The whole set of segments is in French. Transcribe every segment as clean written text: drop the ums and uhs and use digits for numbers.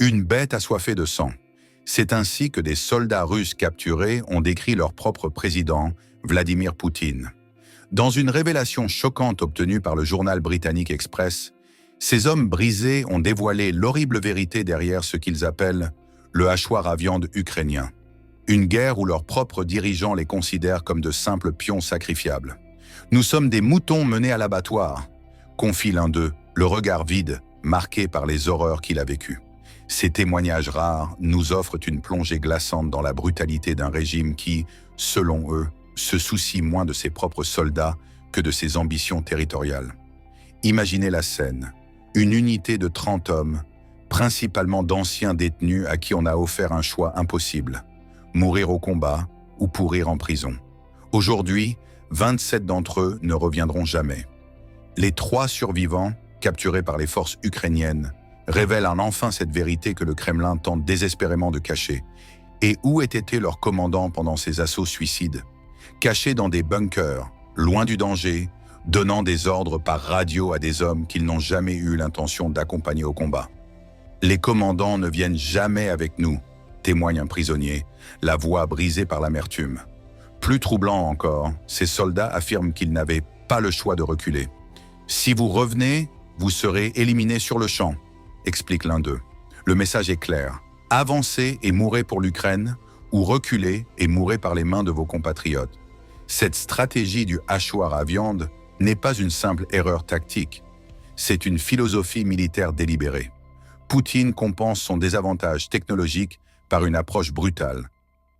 Une bête assoiffée de sang. C'est ainsi que des soldats russes capturés ont décrit leur propre président, Vladimir Poutine. Dans une révélation choquante obtenue par le journal britannique Express, ces hommes brisés ont dévoilé l'horrible vérité derrière ce qu'ils appellent le hachoir à viande ukrainien. Une guerre où leurs propres dirigeants les considèrent comme de simples pions sacrifiables. « Nous sommes des moutons menés à l'abattoir », confie l'un d'eux, le regard vide, marqué par les horreurs qu'il a vécues. Ces témoignages rares nous offrent une plongée glaçante dans la brutalité d'un régime qui, selon eux, se soucie moins de ses propres soldats que de ses ambitions territoriales. Imaginez la scène. Une unité de 30 hommes, principalement d'anciens détenus à qui on a offert un choix impossible. Mourir au combat ou pourrir en prison. Aujourd'hui, 27 d'entre eux ne reviendront jamais. Les 3 survivants, capturés par les forces ukrainiennes, révèlent enfin cette vérité que le Kremlin tente désespérément de cacher. Et où était leur commandant pendant ces assauts suicides? Cachés dans des bunkers, loin du danger, donnant des ordres par radio à des hommes qu'ils n'ont jamais eu l'intention d'accompagner au combat. Les commandants ne viennent jamais avec nous, témoigne un prisonnier, la voix brisée par l'amertume. Plus troublant encore, ces soldats affirment qu'ils n'avaient pas le choix de reculer. « Si vous revenez, vous serez éliminés sur le champ », explique l'un d'eux. Le message est clair. Avancez et mourrez pour l'Ukraine, ou reculez et mourrez par les mains de vos compatriotes. Cette stratégie du hachoir à viande n'est pas une simple erreur tactique. C'est une philosophie militaire délibérée. Poutine compense son désavantage technologique par une approche brutale.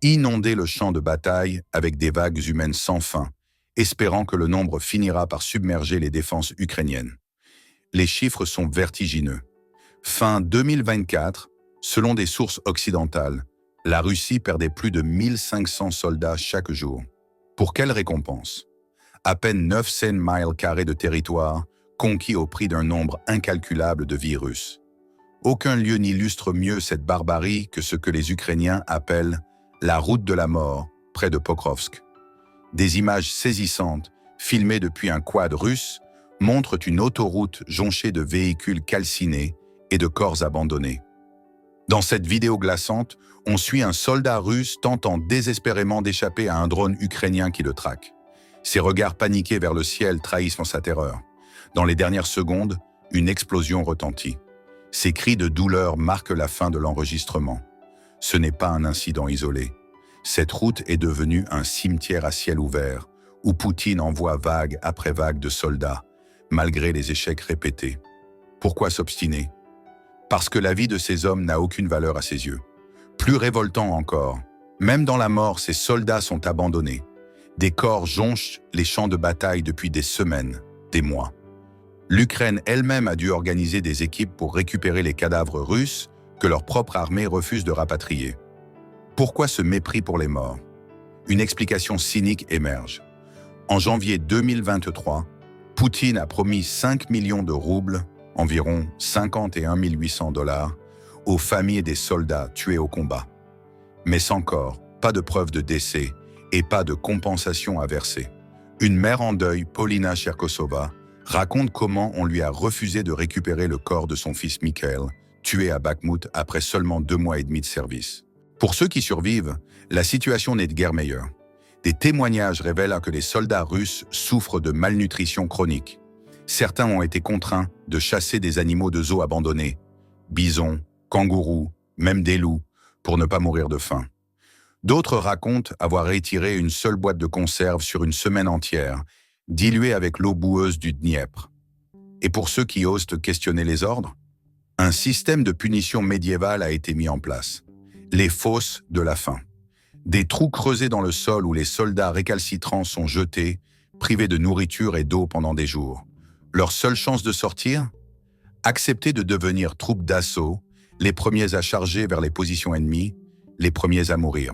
Inonder le champ de bataille avec des vagues humaines sans fin, espérant que le nombre finira par submerger les défenses ukrainiennes. Les chiffres sont vertigineux. Fin 2024, selon des sources occidentales, la Russie perdait plus de 1500 soldats chaque jour. Pour quelle récompense? À peine 900 miles carrés de territoire, conquis au prix d'un nombre incalculable de vies russes. Aucun lieu n'illustre mieux cette barbarie que ce que les Ukrainiens appellent la route de la mort, près de Pokrovsk. Des images saisissantes, filmées depuis un quad russe, montrent une autoroute jonchée de véhicules calcinés et de corps abandonnés. Dans cette vidéo glaçante, on suit un soldat russe tentant désespérément d'échapper à un drone ukrainien qui le traque. Ses regards paniqués vers le ciel trahissent sa terreur. Dans les dernières secondes, une explosion retentit. Ces cris de douleur marquent la fin de l'enregistrement. Ce n'est pas un incident isolé. Cette route est devenue un cimetière à ciel ouvert, où Poutine envoie vague après vague de soldats, malgré les échecs répétés. Pourquoi s'obstiner? Parce que la vie de ces hommes n'a aucune valeur à ses yeux. Plus révoltant encore, même dans la mort, ces soldats sont abandonnés. Des corps jonchent les champs de bataille depuis des semaines, des mois. L'Ukraine elle-même a dû organiser des équipes pour récupérer les cadavres russes que leur propre armée refuse de rapatrier. Pourquoi ce mépris pour les morts? Une explication cynique émerge. En janvier 2023, Poutine a promis 5 millions de roubles, environ 51 800 $, aux familles des soldats tués au combat. Mais sans corps, pas de preuve de décès et pas de compensation à verser. Une mère en deuil, Paulina Cherkosova, raconte comment on lui a refusé de récupérer le corps de son fils Mikhail, tué à Bakhmout après seulement 2 mois et demi de service. Pour ceux qui survivent, la situation n'est guère meilleure. Des témoignages révèlent que les soldats russes souffrent de malnutrition chronique. Certains ont été contraints de chasser des animaux de zoo abandonnés, bisons, kangourous, même des loups, pour ne pas mourir de faim. D'autres racontent avoir étiré une seule boîte de conserve sur une semaine entière, diluée avec l'eau boueuse du Dniepr. Et pour ceux qui osent questionner les ordres, un système de punition médiéval a été mis en place. Les fosses de la faim. Des trous creusés dans le sol où les soldats récalcitrants sont jetés, privés de nourriture et d'eau pendant des jours. Leur seule chance de sortir? Accepter de devenir troupes d'assaut, les premiers à charger vers les positions ennemies, les premiers à mourir.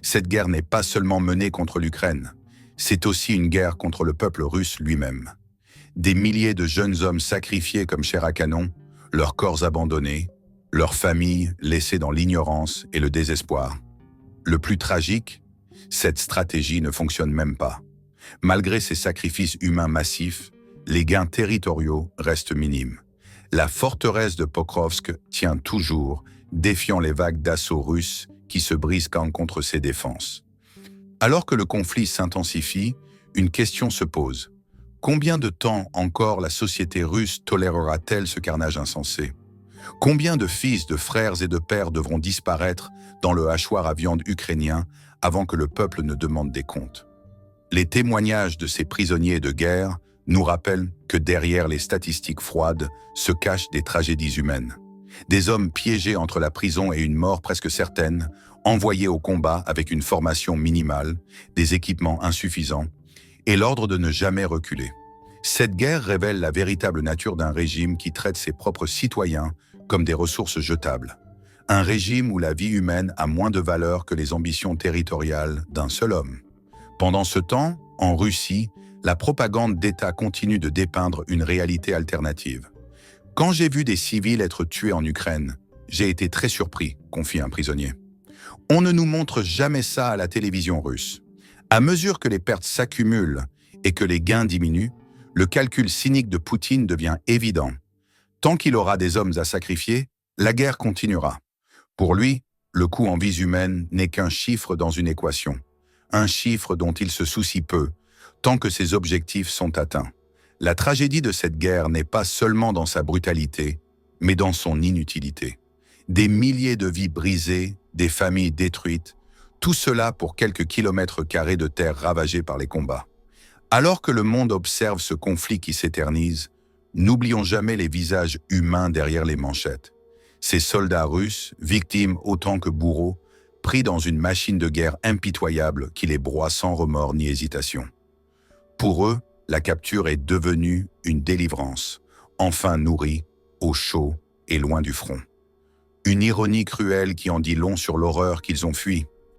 Cette guerre n'est pas seulement menée contre l'Ukraine, c'est aussi une guerre contre le peuple russe lui-même. Des milliers de jeunes hommes sacrifiés comme chair à canon, leurs corps abandonnés, leurs familles laissées dans l'ignorance et le désespoir. Le plus tragique, cette stratégie ne fonctionne même pas. Malgré ces sacrifices humains massifs, les gains territoriaux restent minimes. La forteresse de Pokrovsk tient toujours, défiant les vagues d'assaut russes qui se brisent contre ses défenses. Alors que le conflit s'intensifie, une question se pose. Combien de temps encore la société russe tolérera-t-elle ce carnage insensé? Combien de fils, de frères et de pères devront disparaître dans le hachoir à viande ukrainien avant que le peuple ne demande des comptes? Les témoignages de ces prisonniers de guerre nous rappellent que derrière les statistiques froides se cachent des tragédies humaines. Des hommes piégés entre la prison et une mort presque certaine, envoyés au combat avec une formation minimale, des équipements insuffisants, et l'ordre de ne jamais reculer. Cette guerre révèle la véritable nature d'un régime qui traite ses propres citoyens comme des ressources jetables. Un régime où la vie humaine a moins de valeur que les ambitions territoriales d'un seul homme. Pendant ce temps, en Russie, la propagande d'État continue de dépeindre une réalité alternative. Quand j'ai vu des civils être tués en Ukraine, j'ai été très surpris, confie un prisonnier. On ne nous montre jamais ça à la télévision russe. À mesure que les pertes s'accumulent et que les gains diminuent, le calcul cynique de Poutine devient évident. Tant qu'il aura des hommes à sacrifier, la guerre continuera. Pour lui, le coût en vies humaines n'est qu'un chiffre dans une équation. Un chiffre dont il se soucie peu, tant que ses objectifs sont atteints. La tragédie de cette guerre n'est pas seulement dans sa brutalité, mais dans son inutilité. Des milliers de vies brisées, des familles détruites, tout cela pour quelques kilomètres carrés de terre ravagés par les combats. Alors que le monde observe ce conflit qui s'éternise, n'oublions jamais les visages humains derrière les manchettes. Ces soldats russes, victimes autant que bourreaux, pris dans une machine de guerre impitoyable qui les broie sans remords ni hésitation. Pour eux, la capture est devenue une délivrance, enfin nourrie, au chaud et loin du front. Une ironie cruelle qui en dit long sur l'horreur qu'ils ont fui.